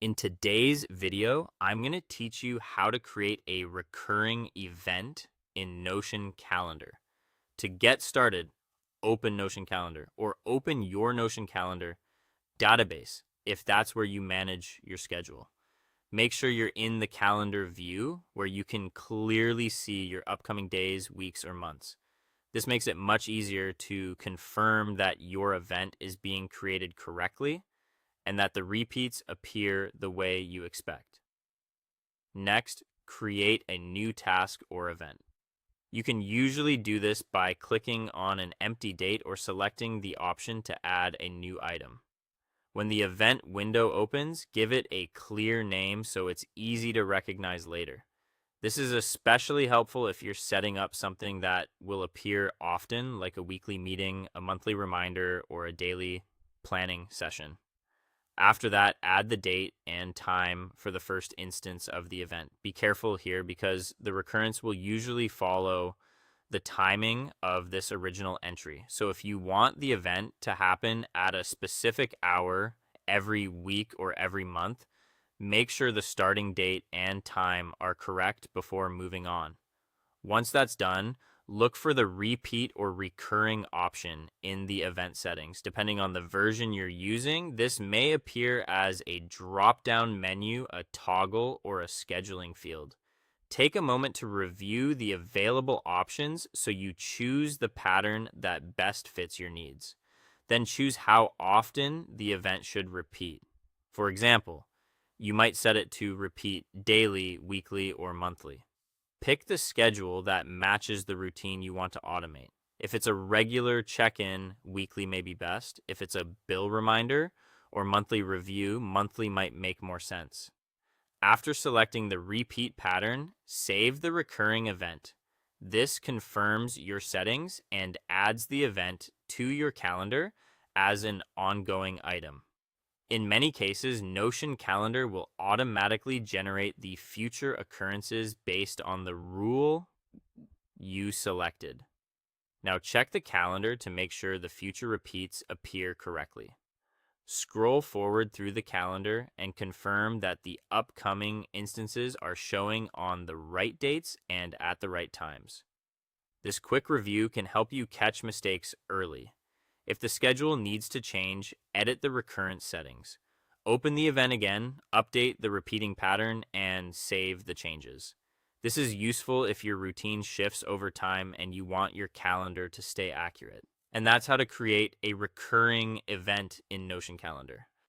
In today's video, I'm going to teach you how to create a recurring event in Notion Calendar. To get started, open Notion Calendar or open your Notion Calendar database if that's where you manage your schedule. Make sure you're in the calendar view where you can clearly see your upcoming days, weeks, or months. This makes it much easier to confirm that your event is being created correctly and that the repeats appear the way you expect. Next, create a new task or event. You can usually do this by clicking on an empty date or selecting the option to add a new item. When the event window opens, give it a clear name so it's easy to recognize later. This is especially helpful if you're setting up something that will appear often, like a weekly meeting, a monthly reminder, or a daily planning session. After that, add the date and time for the first instance of the event. Be careful here because the recurrence will usually follow the timing of this original entry. So if you want the event to happen at a specific hour every week or every month, make sure the starting date and time are correct before moving on. Once that's done, look for the repeat or recurring option in the event settings. Depending on the version you're using, this may appear as a drop-down menu, a toggle, or a scheduling field. Take a moment to review the available options so you choose the pattern that best fits your needs. Then choose how often the event should repeat. For example, you might set it to repeat daily, weekly, or monthly. Pick the schedule that matches the routine you want to automate. If it's a regular check-in, weekly may be best. If it's a bill reminder or monthly review, monthly might make more sense. After selecting the repeat pattern, save the recurring event. This confirms your settings and adds the event to your calendar as an ongoing item. In many cases, Notion Calendar will automatically generate the future occurrences based on the rule you selected. Now check the calendar to make sure the future repeats appear correctly. Scroll forward through the calendar and confirm that the upcoming instances are showing on the right dates and at the right times. This quick review can help you catch mistakes early. If the schedule needs to change, edit the recurrent settings. Open the event again, update the repeating pattern, and save the changes. This is useful if your routine shifts over time and you want your calendar to stay accurate. And that's how to create a recurring event in Notion Calendar.